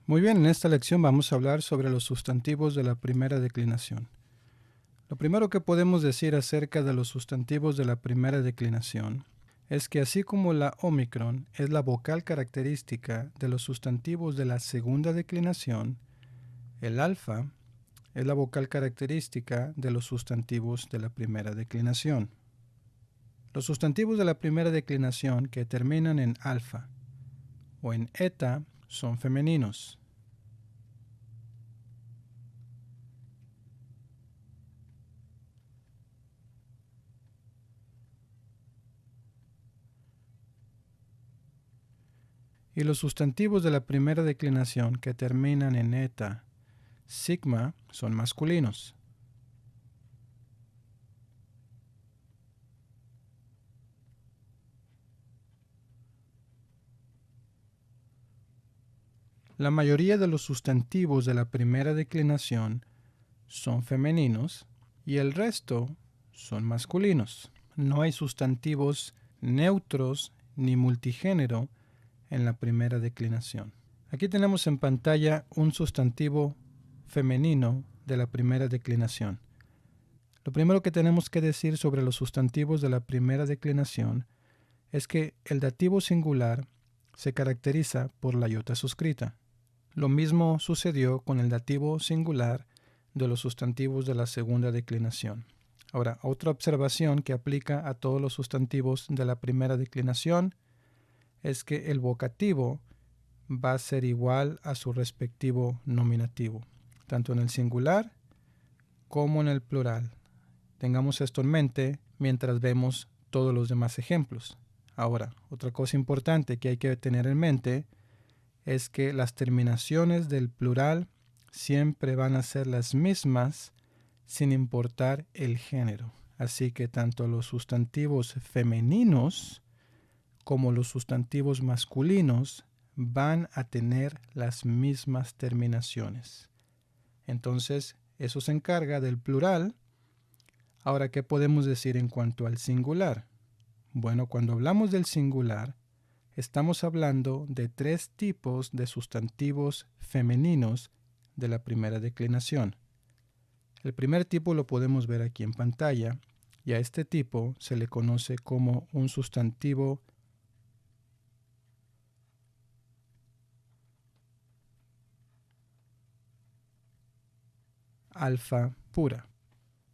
Muy bien, en esta lección vamos a hablar sobre los sustantivos de la primera declinación. Lo primero que podemos decir acerca de los sustantivos de la primera declinación es que así como la ómicron es la vocal característica de los sustantivos de la segunda declinación, el alfa es la vocal característica de los sustantivos de la primera declinación. Los sustantivos de la primera declinación que terminan en alfa o en eta son femeninos. Y los sustantivos de la primera declinación que terminan en eta, sigma, son masculinos. La mayoría de los sustantivos de la primera declinación son femeninos y el resto son masculinos. No hay sustantivos neutros ni multigénero en la primera declinación. Aquí tenemos en pantalla un sustantivo femenino de la primera declinación. Lo primero que tenemos que decir sobre los sustantivos de la primera declinación es que el dativo singular se caracteriza por la iota suscrita. Lo mismo sucedió con el dativo singular de los sustantivos de la segunda declinación. Ahora, otra observación que aplica a todos los sustantivos de la primera declinación es que el vocativo va a ser igual a su respectivo nominativo, tanto en el singular como en el plural. Tengamos esto en mente mientras vemos todos los demás ejemplos. Ahora, otra cosa importante que hay que tener en mente es que las terminaciones del plural siempre van a ser las mismas sin importar el género. Así que tanto los sustantivos femeninos como los sustantivos masculinos van a tener las mismas terminaciones. Entonces, eso se encarga del plural. Ahora, ¿qué podemos decir en cuanto al singular? Bueno, cuando hablamos del singular, estamos hablando de tres tipos de sustantivos femeninos de la primera declinación. El primer tipo lo podemos ver aquí en pantalla y a este tipo se le conoce como un sustantivo alfa pura.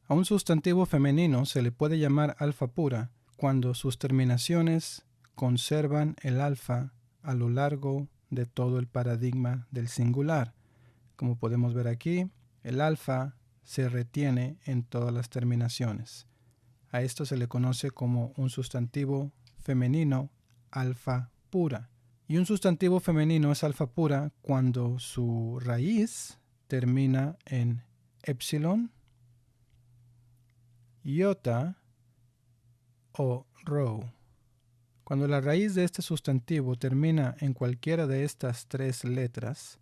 A un sustantivo femenino se le puede llamar alfa pura cuando sus terminaciones conservan el alfa a lo largo de todo el paradigma del singular. Como podemos ver aquí, el alfa se retiene en todas las terminaciones. A esto se le conoce como un sustantivo femenino alfa pura. Y un sustantivo femenino es alfa pura cuando su raíz termina en epsilon, iota o rho. Cuando la raíz de este sustantivo termina en cualquiera de estas tres letras,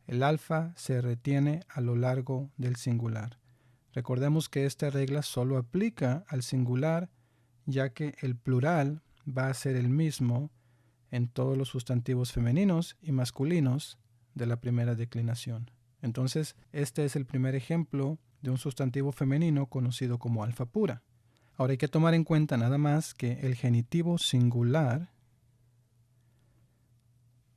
el alfa se retiene a lo largo del singular. Recordemos que esta regla solo aplica al singular, ya que el plural va a ser el mismo en todos los sustantivos femeninos y masculinos de la primera declinación. Entonces, este es el primer ejemplo de un sustantivo femenino conocido como alfa pura. Ahora hay que tomar en cuenta nada más que el genitivo singular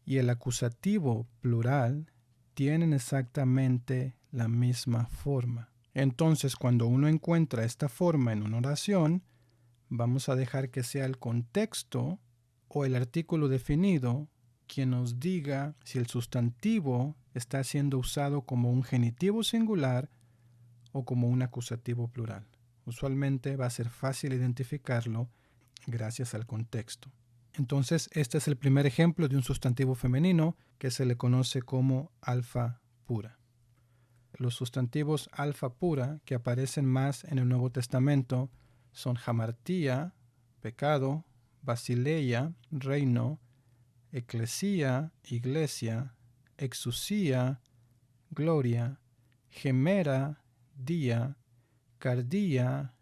y el acusativo plural tienen exactamente la misma forma. Entonces, cuando uno encuentra esta forma en una oración, vamos a dejar que sea el contexto o el artículo definido quien nos diga si el sustantivo está siendo usado como un genitivo singular o como un acusativo plural. Usualmente va a ser fácil identificarlo gracias al contexto. Entonces, este es el primer ejemplo de un sustantivo femenino que se le conoce como alfa pura. Los sustantivos alfa pura que aparecen más en el Nuevo Testamento son hamartía, pecado, basileia, reino, eclesía, iglesia, exusía, gloria, gemera, día, cardía,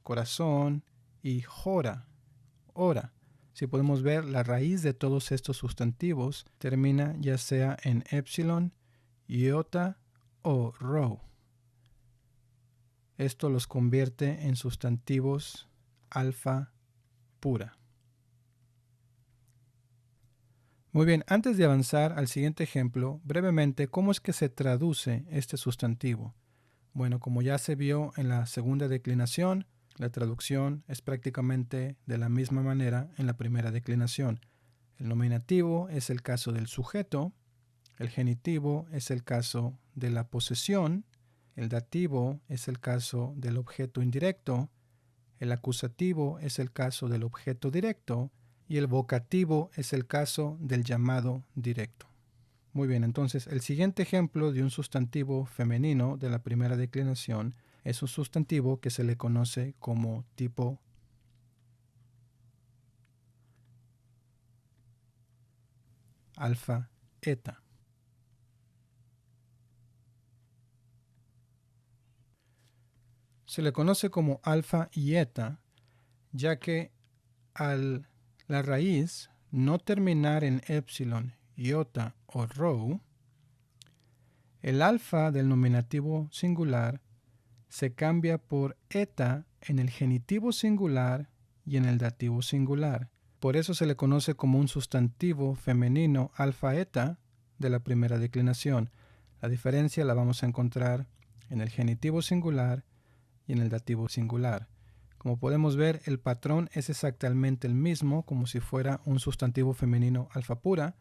corazón y jora, hora. Si podemos ver, la raíz de todos estos sustantivos termina ya sea en epsilon, iota o rho. Esto los convierte en sustantivos alfa pura. Muy bien, antes de avanzar al siguiente ejemplo, brevemente, ¿cómo es que se traduce este sustantivo? Bueno, como ya se vio en la segunda declinación, la traducción es prácticamente de la misma manera en la primera declinación. El nominativo es el caso del sujeto, el genitivo es el caso de la posesión, el dativo es el caso del objeto indirecto, el acusativo es el caso del objeto directo y el vocativo es el caso del llamado directo. Muy bien, entonces el siguiente ejemplo de un sustantivo femenino de la primera declinación es un sustantivo que se le conoce como tipo alfa eta. Se le conoce como alfa y eta ya que al la raíz no terminar en epsilon, iota o rho, el alfa del nominativo singular se cambia por eta en el genitivo singular y en el dativo singular. Por eso se le conoce como un sustantivo femenino alfa eta de la primera declinación. La diferencia la vamos a encontrar en el genitivo singular y en el dativo singular. Como podemos ver, el patrón es exactamente el mismo, como si fuera un sustantivo femenino alfa pura,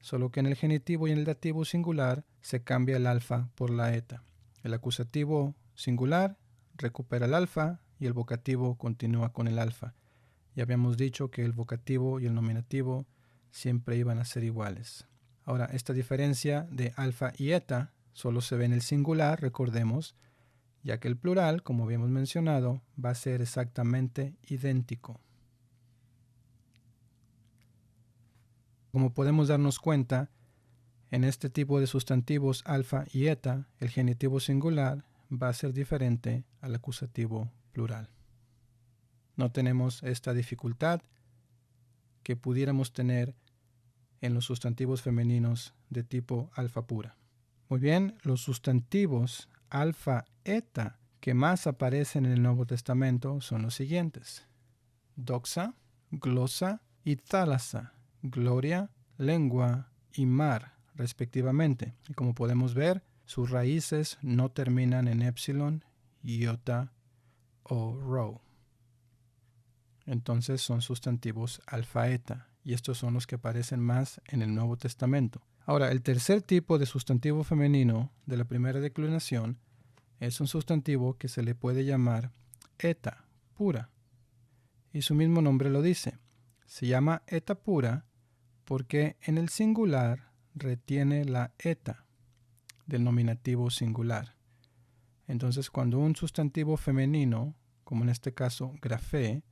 solo que en el genitivo y en el dativo singular se cambia el alfa por la eta. El acusativo singular recupera el alfa y el vocativo continúa con el alfa. Ya habíamos dicho que el vocativo y el nominativo siempre iban a ser iguales. Ahora, esta diferencia de alfa y eta solo se ve en el singular, recordemos, ya que el plural, como habíamos mencionado, va a ser exactamente idéntico. Como podemos darnos cuenta, en este tipo de sustantivos alfa y eta, el genitivo singular va a ser diferente al acusativo plural. No tenemos esta dificultad que pudiéramos tener en los sustantivos femeninos de tipo alfa pura. Muy bien, los sustantivos alfa eta que más aparecen en el Nuevo Testamento son los siguientes: doxa, glosa y thalassa, gloria, lengua y mar, respectivamente. Y como podemos ver, sus raíces no terminan en epsilon, iota o rho. Entonces son sustantivos alfa eta, y estos son los que aparecen más en el Nuevo Testamento. Ahora, el tercer tipo de sustantivo femenino de la primera declinación es un sustantivo que se le puede llamar eta pura, y su mismo nombre lo dice. Se llama eta pura porque en el singular retiene la eta del nominativo singular. Entonces, cuando un sustantivo femenino, como en este caso grafé,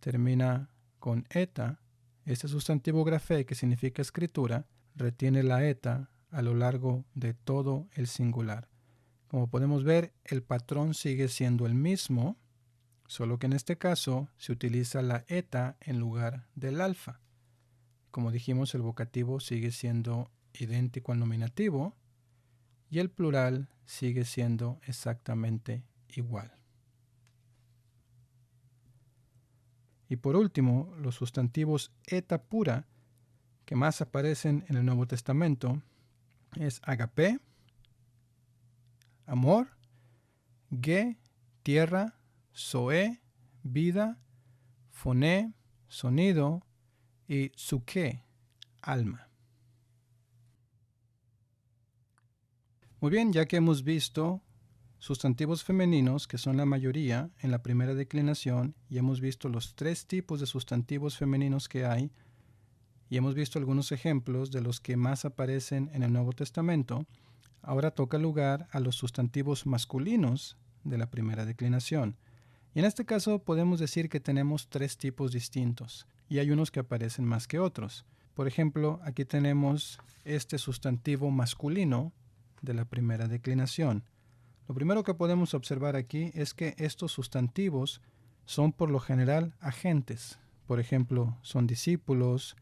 termina con eta, este sustantivo grafé, que significa escritura, retiene la eta a lo largo de todo el singular. Como podemos ver, el patrón sigue siendo el mismo, solo que en este caso se utiliza la eta en lugar del alfa. Como dijimos, el vocativo sigue siendo idéntico al nominativo y el plural sigue siendo exactamente igual. Y por último, los sustantivos eta pura que más aparecen en el Nuevo Testamento es agape, amor, ge, tierra, zoe, vida, foné, sonido y psuké, alma. Muy bien, ya que hemos visto sustantivos femeninos, que son la mayoría en la primera declinación, y hemos visto los tres tipos de sustantivos femeninos que hay, y hemos visto algunos ejemplos de los que más aparecen en el Nuevo Testamento, ahora toca lugar a los sustantivos masculinos de la primera declinación. Y en este caso podemos decir que tenemos tres tipos distintos, y hay unos que aparecen más que otros. Por ejemplo, aquí tenemos este sustantivo masculino de la primera declinación. Lo primero que podemos observar aquí es que estos sustantivos son por lo general agentes. Por ejemplo, son discípulos,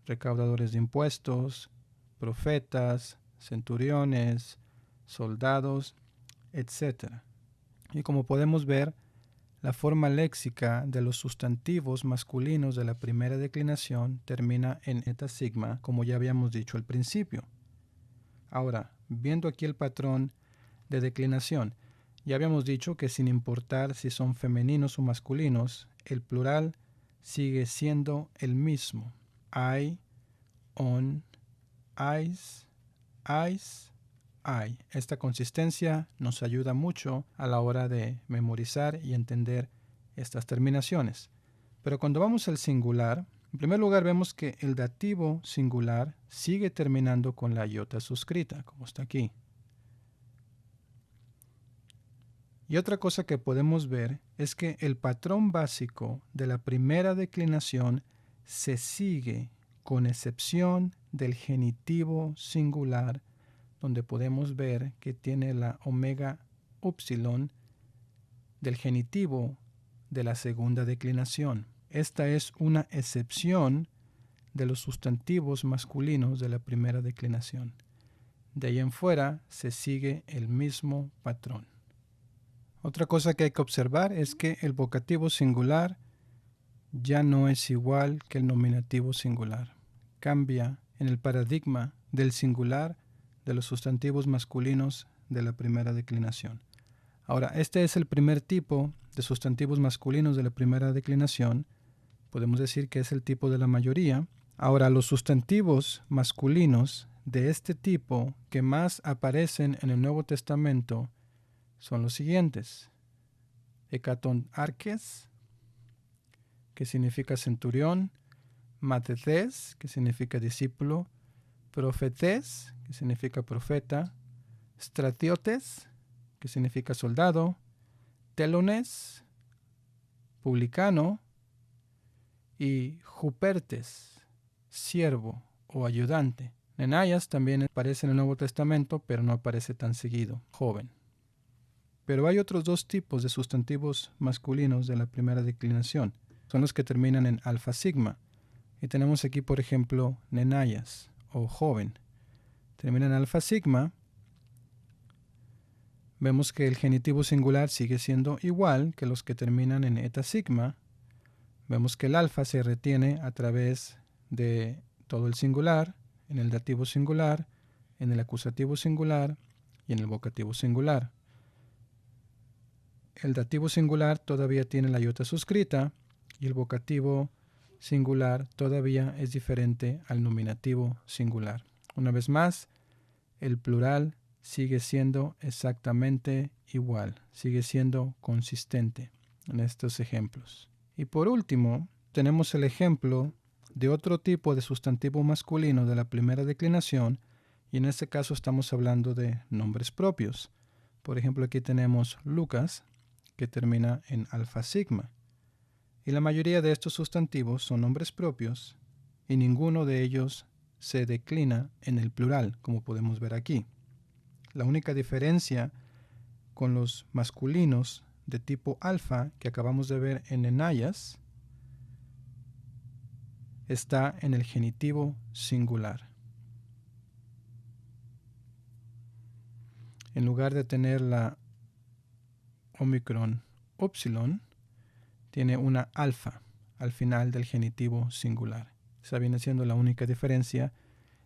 recaudadores de impuestos, profetas, centuriones, soldados, etc. Y como podemos ver, la forma léxica de los sustantivos masculinos de la primera declinación termina en eta sigma, como ya habíamos dicho al principio. Ahora, viendo aquí el patrón de declinación, ya habíamos dicho que sin importar si son femeninos o masculinos, el plural sigue siendo el mismo. I, on, eyes, eyes, I. Esta consistencia nos ayuda mucho a la hora de memorizar y entender estas terminaciones. Pero cuando vamos al singular, en primer lugar vemos que el dativo singular sigue terminando con la iota suscrita, como está aquí. Y otra cosa que podemos ver es que el patrón básico de la primera declinación se sigue con excepción del genitivo singular, donde podemos ver que tiene la omega upsilon del genitivo de la segunda declinación. Esta es una excepción de los sustantivos masculinos de la primera declinación. De ahí en fuera se sigue el mismo patrón. Otra cosa que hay que observar es que el vocativo singular ya no es igual que el nominativo singular. Cambia en el paradigma del singular de los sustantivos masculinos de la primera declinación. Ahora, este es el primer tipo de sustantivos masculinos de la primera declinación. Podemos decir que es el tipo de la mayoría. Ahora, los sustantivos masculinos de este tipo que más aparecen en el Nuevo Testamento son los siguientes: Hekaton arques, que significa centurión; mathetes, que significa discípulo; profetes, que significa profeta; stratiotes, que significa soldado; telones, publicano; y jupertes, siervo o ayudante. Nenaias también aparece en el Nuevo Testamento, pero no aparece tan seguido, joven. Pero hay otros dos tipos de sustantivos masculinos de la primera declinación. Son los que terminan en alfa sigma. Y tenemos aquí, por ejemplo, nenaias o joven. Termina en alfa sigma. Vemos que el genitivo singular sigue siendo igual que los que terminan en eta sigma. Vemos que el alfa se retiene a través de todo el singular, en el dativo singular, en el acusativo singular y en el vocativo singular. El dativo singular todavía tiene la iota suscrita y el vocativo singular todavía es diferente al nominativo singular. Una vez más, el plural sigue siendo exactamente igual, sigue siendo consistente en estos ejemplos. Y por último, tenemos el ejemplo de otro tipo de sustantivo masculino de la primera declinación, y en este caso estamos hablando de nombres propios. Por ejemplo, aquí tenemos Lucas, que termina en alfa sigma. Y la mayoría de estos sustantivos son nombres propios y ninguno de ellos se declina en el plural, como podemos ver aquí. La única diferencia con los masculinos de tipo alfa que acabamos de ver en nenaias está en el genitivo singular. En lugar de tener la omicron upsilon, tiene una alfa al final del genitivo singular. Esa viene siendo la única diferencia,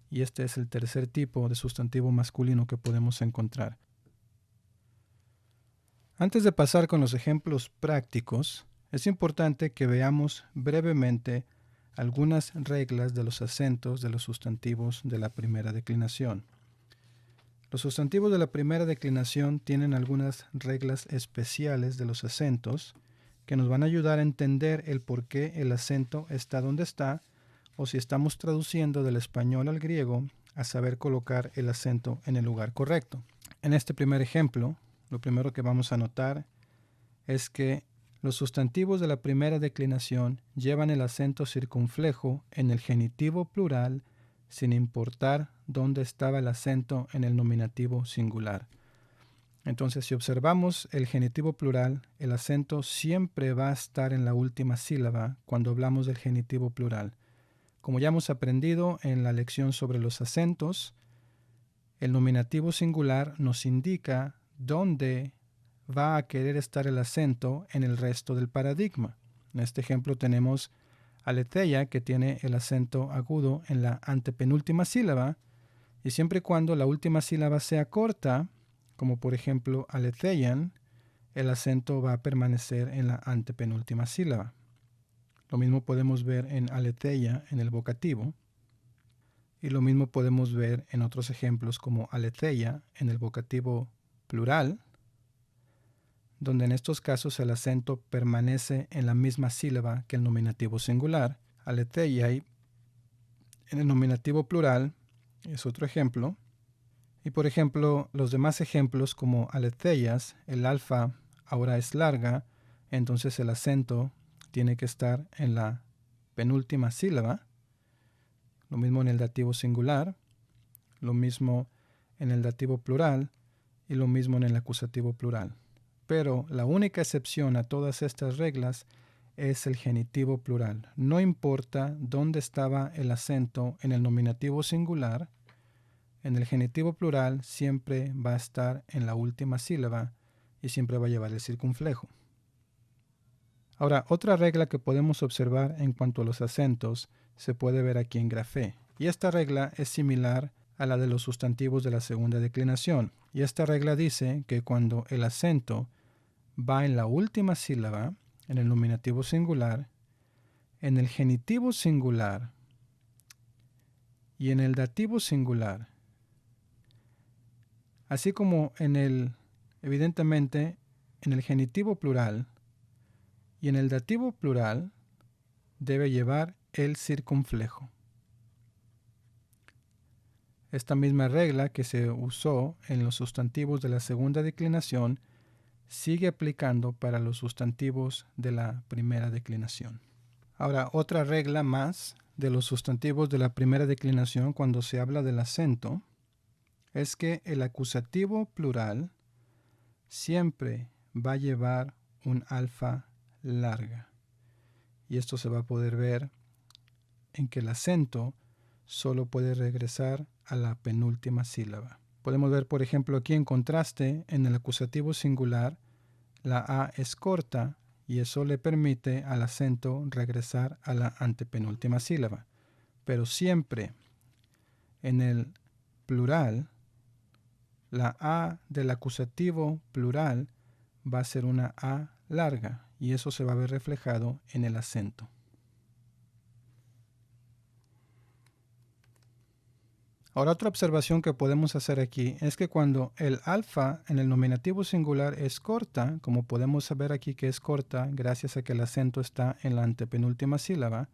y este es el tercer tipo de sustantivo masculino que podemos encontrar. Antes de pasar con los ejemplos prácticos, es importante que veamos brevemente algunas reglas de los acentos de los sustantivos de la primera declinación. Los sustantivos de la primera declinación tienen algunas reglas especiales de los acentos que nos van a ayudar a entender el por qué el acento está donde está, o si estamos traduciendo del español al griego, a saber colocar el acento en el lugar correcto. En este primer ejemplo, lo primero que vamos a notar es que los sustantivos de la primera declinación llevan el acento circunflejo en el genitivo plural sin importar dónde estaba el acento en el nominativo singular. Entonces, si observamos el genitivo plural, el acento siempre va a estar en la última sílaba cuando hablamos del genitivo plural. Como ya hemos aprendido en la lección sobre los acentos, el nominativo singular nos indica dónde va a querer estar el acento en el resto del paradigma. En este ejemplo tenemos aletheia, que tiene el acento agudo en la antepenúltima sílaba, y siempre y cuando la última sílaba sea corta, como por ejemplo aletheian, el acento va a permanecer en la antepenúltima sílaba. Lo mismo podemos ver en aletheia en el vocativo, y lo mismo podemos ver en otros ejemplos como aletheia en el vocativo plural, donde en estos casos el acento permanece en la misma sílaba que el nominativo singular. Aletheiai en el nominativo plural es otro ejemplo. Y por ejemplo, los demás ejemplos como aletheias, el alfa ahora es larga, entonces el acento tiene que estar en la penúltima sílaba. Lo mismo en el dativo singular, lo mismo en el dativo plural y lo mismo en el acusativo plural. Pero la única excepción a todas estas reglas es el genitivo plural. No importa dónde estaba el acento en el nominativo singular, en el genitivo plural siempre va a estar en la última sílaba y siempre va a llevar el circunflejo. Ahora, otra regla que podemos observar en cuanto a los acentos se puede ver aquí en grafé. Y esta regla es similar a la de los sustantivos de la segunda declinación. Y esta regla dice que cuando el acento va en la última sílaba, en el nominativo singular, en el genitivo singular y en el dativo singular, así como evidentemente, en el genitivo plural y en el dativo plural, debe llevar el circunflejo. Esta misma regla que se usó en los sustantivos de la segunda declinación sigue aplicando para los sustantivos de la primera declinación. Ahora, otra regla más de los sustantivos de la primera declinación cuando se habla del acento es que el acusativo plural siempre va a llevar un alfa larga. Y esto se va a poder ver en que el acento solo puede regresar a la penúltima sílaba. Podemos ver, por ejemplo, aquí en contraste, en el acusativo singular, la A es corta y eso le permite al acento regresar a la antepenúltima sílaba. Pero siempre en el plural, la A del acusativo plural va a ser una A larga y eso se va a ver reflejado en el acento. Ahora, otra observación que podemos hacer aquí es que cuando el alfa en el nominativo singular es corta, como podemos ver aquí que es corta gracias a que el acento está en la antepenúltima sílaba,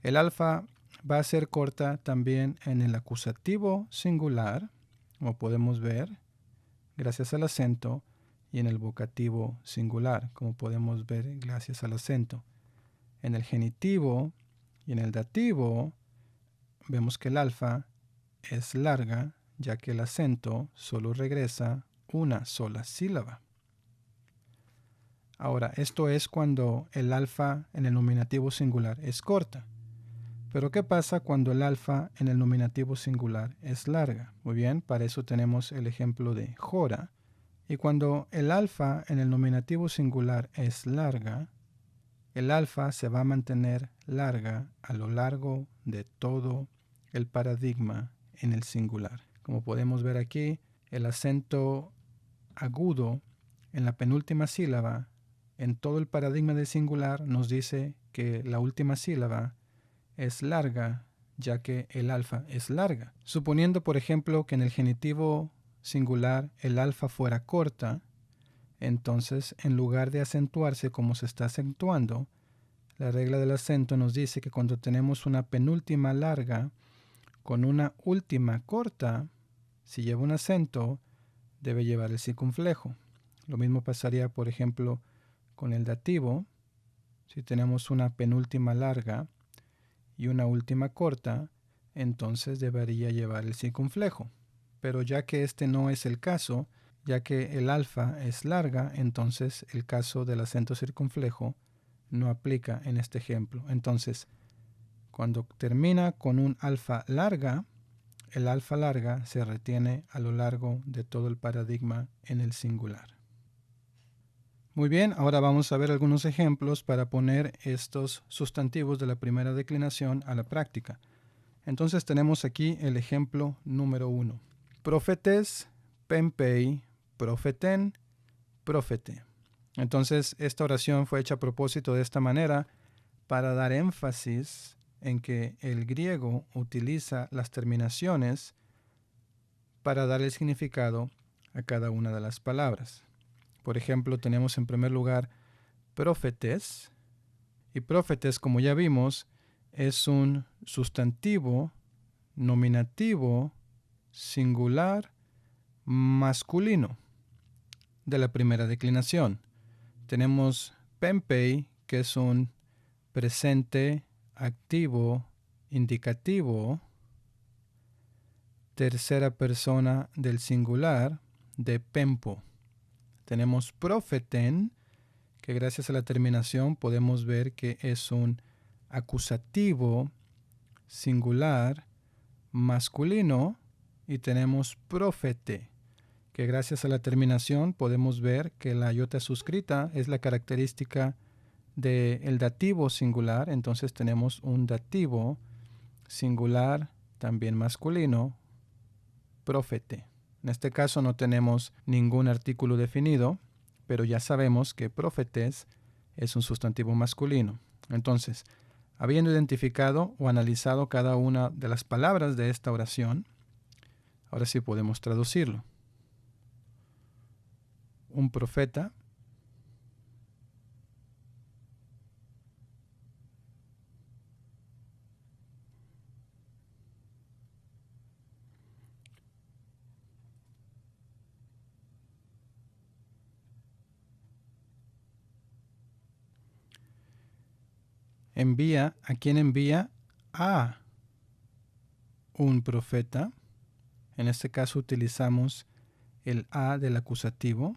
el alfa va a ser corta también en el acusativo singular, como podemos ver, gracias al acento, y en el vocativo singular, como podemos ver gracias al acento. En el genitivo y en el dativo vemos que el alfa es larga, ya que el acento solo regresa una sola sílaba. Ahora, esto es cuando el alfa en el nominativo singular es corta. Pero ¿qué pasa cuando el alfa en el nominativo singular es larga? Muy bien, para eso tenemos el ejemplo de jora. Y cuando el alfa en el nominativo singular es larga, el alfa se va a mantener larga a lo largo de todo el paradigma en el singular. Como podemos ver aquí, el acento agudo en la penúltima sílaba en todo el paradigma del singular nos dice que la última sílaba es larga, ya que el alfa es larga. Suponiendo, por ejemplo, que en el genitivo singular el alfa fuera corta, entonces en lugar de acentuarse como se está acentuando, la regla del acento nos dice que cuando tenemos una penúltima larga con una última corta, si lleva un acento, debe llevar el circunflejo. Lo mismo pasaría, por ejemplo, con el dativo. Si tenemos una penúltima larga y una última corta, entonces debería llevar el circunflejo. Pero ya que este no es el caso, ya que el alfa es larga, entonces el caso del acento circunflejo no aplica en este ejemplo. Entonces, cuando termina con un alfa larga, el alfa larga se retiene a lo largo de todo el paradigma en el singular. Muy bien, ahora vamos a ver algunos ejemplos para poner estos sustantivos de la primera declinación a la práctica. Entonces tenemos aquí el ejemplo número 1. Profetes, pempei, profeten, profete. Entonces esta oración fue hecha a propósito de esta manera para dar énfasis en que el griego utiliza las terminaciones para dar el significado a cada una de las palabras. Por ejemplo, tenemos en primer lugar profetes, y profetes, como ya vimos, es un sustantivo nominativo singular masculino de la primera declinación. Tenemos pempei, que es un presente activo indicativo, tercera persona del singular de pempo. Tenemos profeten, que gracias a la terminación podemos ver que es un acusativo singular masculino, y tenemos profete, que gracias a la terminación podemos ver que la iota suscrita es la característica del dativo singular, entonces tenemos un dativo singular también masculino, profete. En este caso no tenemos ningún artículo definido, pero ya sabemos que profetes es un sustantivo masculino. Entonces, habiendo identificado o analizado cada una de las palabras de esta oración, ahora sí podemos traducirlo. Un profeta envía. ¿A quién envía? A un profeta. En este caso utilizamos el a del acusativo.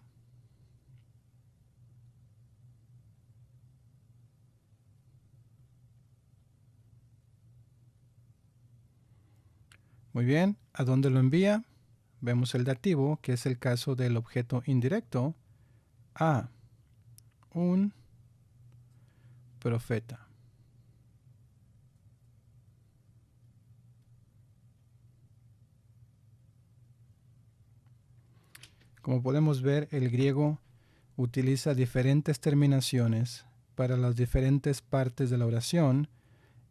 Muy bien, ¿a dónde lo envía? Vemos el dativo, que es el caso del objeto indirecto, a un profeta. Como podemos ver, el griego utiliza diferentes terminaciones para las diferentes partes de la oración,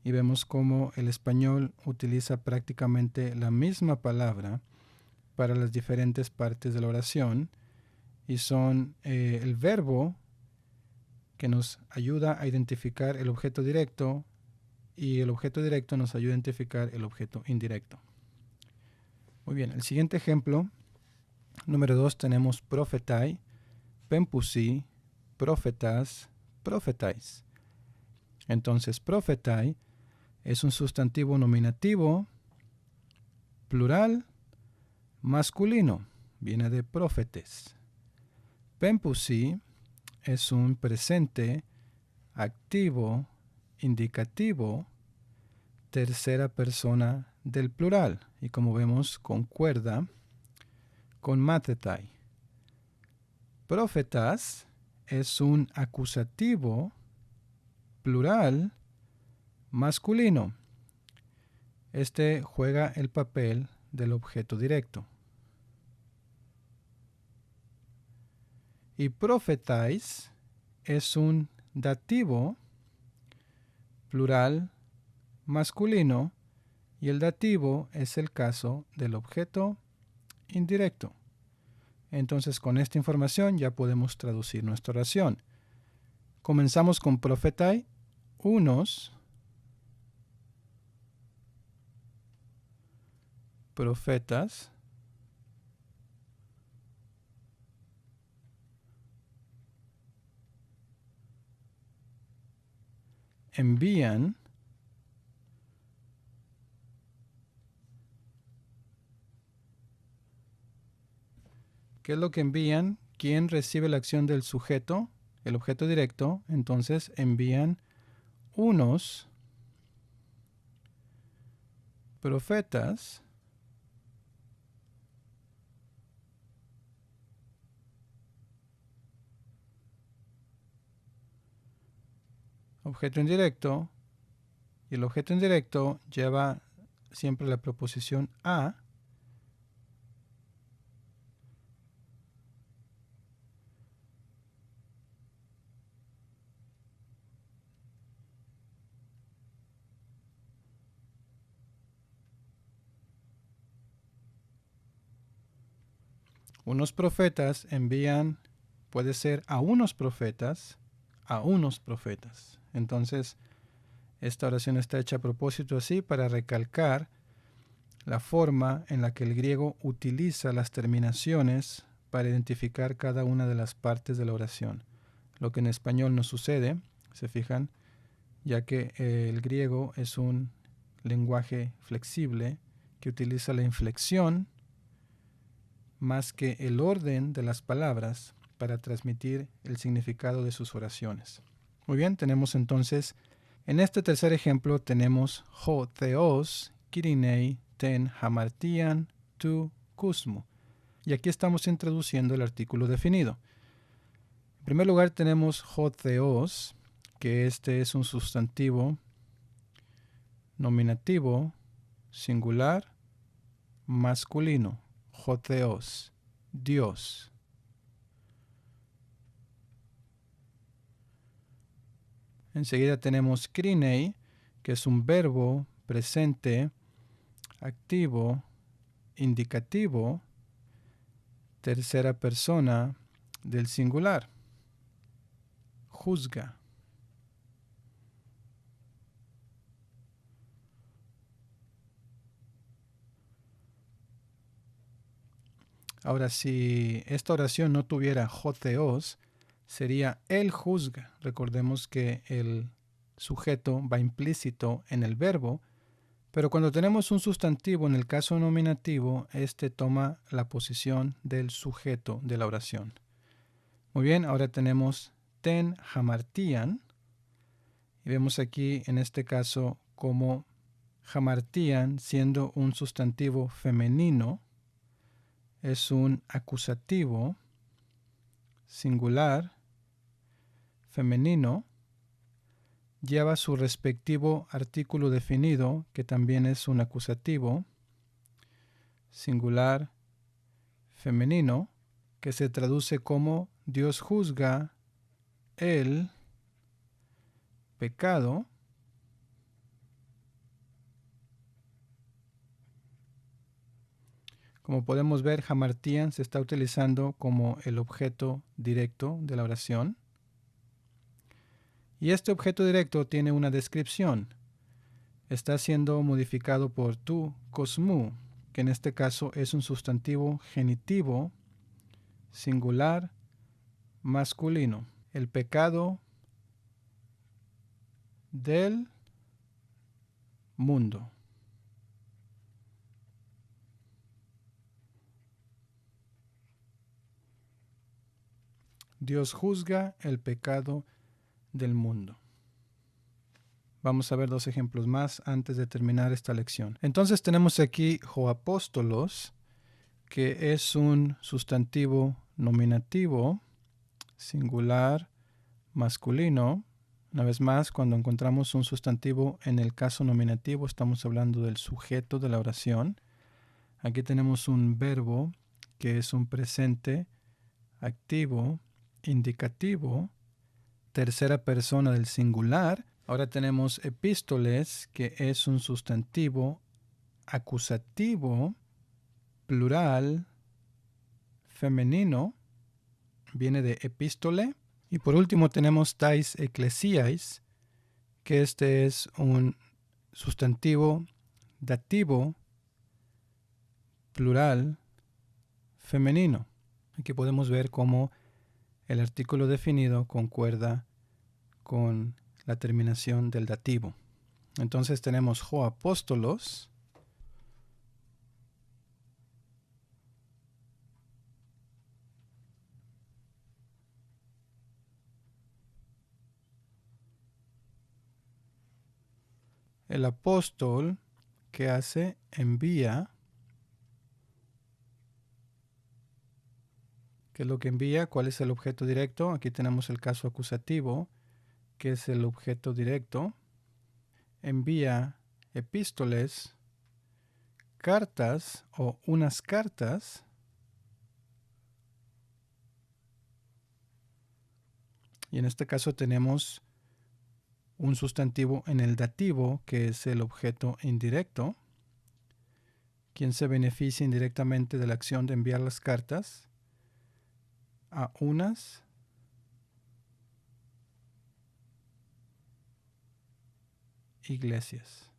y vemos cómo el español utiliza prácticamente la misma palabra para las diferentes partes de la oración, y son el verbo, que nos ayuda a identificar el objeto directo, y el objeto directo nos ayuda a identificar el objeto indirecto. Muy bien, el siguiente ejemplo, número 2, tenemos profetai, pempusi, profetas, profetais. Entonces, profetai es un sustantivo nominativo plural masculino, viene de profetes. Pempusi es un presente activo indicativo tercera persona del plural, y como vemos concuerda con matetai. Profetas es un acusativo plural masculino. Este juega el papel del objeto directo. Y profetais es un dativo plural masculino, y el dativo es el caso del objeto indirecto. Entonces, con esta información ya podemos traducir nuestra oración. Comenzamos con profetai, unos profetas envían ¿Qué es lo que envían? ¿Quién recibe la acción del sujeto? El objeto directo. Entonces envían unos profetas objeto indirecto, y el objeto indirecto lleva siempre la preposición a, unos profetas envían, puede ser a unos profetas, a unos profetas. Entonces, esta oración está hecha a propósito así para recalcar la forma en la que el griego utiliza las terminaciones para identificar cada una de las partes de la oración. Lo que en español no sucede, se fijan, ya que el griego es un lenguaje flexible que utiliza la inflexión más que el orden de las palabras para transmitir el significado de sus oraciones. Muy bien, tenemos entonces, en este tercer ejemplo tenemos ho theos, kirinei, ten hamartian, tu kusmu. Y aquí estamos introduciendo el artículo definido. En primer lugar tenemos ho theos, que este es un sustantivo nominativo singular masculino. Ho theos, Dios. Enseguida tenemos krinei, que es un verbo presente, activo, indicativo, tercera persona del singular. Juzga. Ahora, si esta oración no tuviera ho theos, sería él juzga. Recordemos que el sujeto va implícito en el verbo, pero cuando tenemos un sustantivo en el caso nominativo, este toma la posición del sujeto de la oración. Muy bien, ahora tenemos ten hamartian, y vemos aquí en este caso como hamartian, siendo un sustantivo femenino, es un acusativo singular femenino, lleva su respectivo artículo definido, que también es un acusativo singular femenino, que se traduce como Dios juzga el pecado Como podemos ver, hamartian se está utilizando como el objeto directo de la oración. Y este objeto directo tiene una descripción. Está siendo modificado por tu kosmu, que en este caso es un sustantivo genitivo singular masculino. El pecado del mundo. Dios juzga el pecado del mundo. Vamos a ver dos ejemplos más antes de terminar esta lección. Entonces tenemos aquí hoapóstolos, que es un sustantivo nominativo singular masculino. Una vez más, cuando encontramos un sustantivo en el caso nominativo, estamos hablando del sujeto de la oración. Aquí tenemos un verbo que es un presente activo, indicativo, tercera persona del singular. Ahora tenemos epístoles, que es un sustantivo acusativo, plural, femenino, viene de epístole. Y por último tenemos tais ecclesiais, que este es un sustantivo dativo, plural, femenino. Aquí podemos ver cómo el artículo definido concuerda con la terminación del dativo. Entonces tenemos hoapóstolos, El apóstol, ¿qué hace? Envía. ¿Qué es lo que envía? ¿Cuál es el objeto directo? Aquí tenemos el caso acusativo, que es el objeto directo. Envía epístoles, cartas o unas cartas. Y en este caso tenemos un sustantivo en el dativo, que es el objeto indirecto. ¿Quién se beneficia indirectamente de la acción de enviar las cartas? A unas iglesias.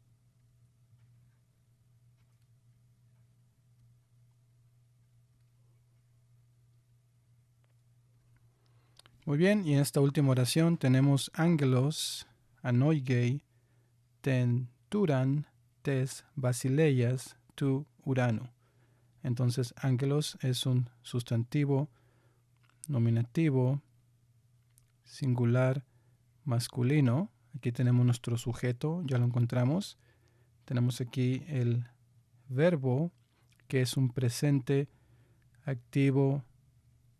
Muy bien, y en esta última oración tenemos angelos, anoigei, ten turan, tes basileias, tu urano. Entonces, angelos es un sustantivo, nominativo, singular, masculino. Aquí tenemos nuestro sujeto, ya lo encontramos. Tenemos aquí el verbo, que es un presente activo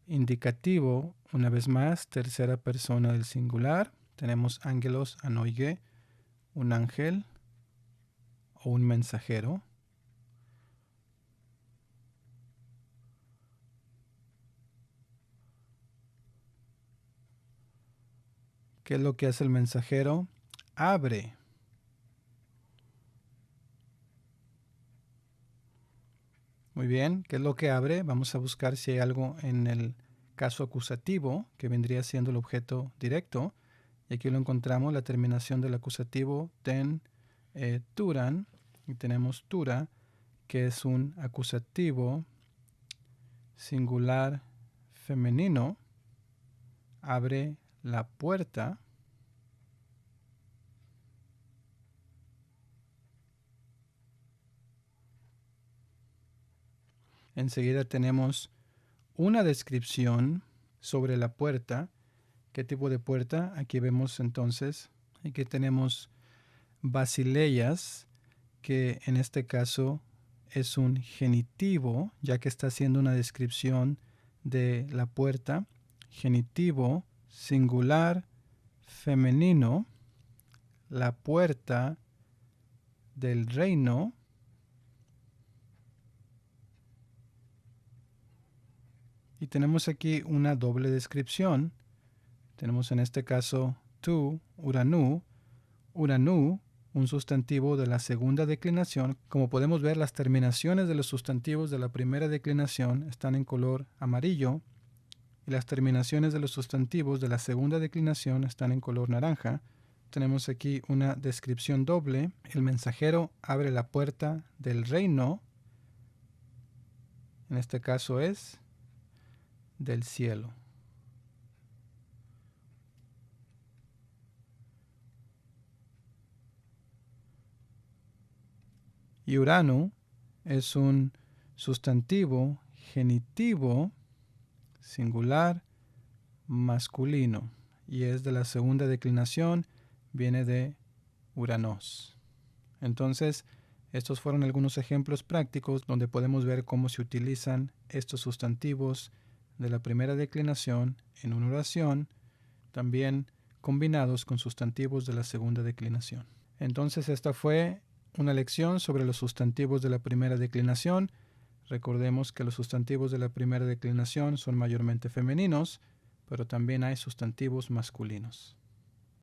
indicativo, una vez más, tercera persona del singular. Tenemos angelos, anoige, un ángel o un mensajero. ¿Qué es lo que hace el mensajero? Abre. Muy bien, ¿qué es lo que abre? Vamos a buscar si hay algo en el caso acusativo, que vendría siendo el objeto directo. Y aquí lo encontramos, la terminación del acusativo, ten, turan. Y tenemos tura, que es un acusativo singular femenino. Abre la puerta. Enseguida tenemos una descripción sobre la puerta. ¿Qué tipo de puerta? Aquí vemos entonces, aquí tenemos basileias, que en este caso es un genitivo, ya que está haciendo una descripción de la puerta. Genitivo, singular, femenino, la puerta del reino. Y tenemos aquí una doble descripción. Tenemos en este caso tu, uranu, uranu, un sustantivo de la segunda declinación. Como podemos ver, las terminaciones de los sustantivos de la primera declinación están en color amarillo y las terminaciones de los sustantivos de la segunda declinación están en color naranja. Tenemos aquí una descripción doble. El mensajero abre la puerta del reino. En este caso es del cielo. Y urano es un sustantivo genitivo singular masculino y es de la segunda declinación, viene de Uranos. Entonces, estos fueron algunos ejemplos prácticos donde podemos ver cómo se utilizan estos sustantivos de la primera declinación en una oración, también combinados con sustantivos de la segunda declinación. Entonces, esta fue una lección sobre los sustantivos de la primera declinación. Recordemos que los sustantivos de la primera declinación son mayormente femeninos, pero también hay sustantivos masculinos.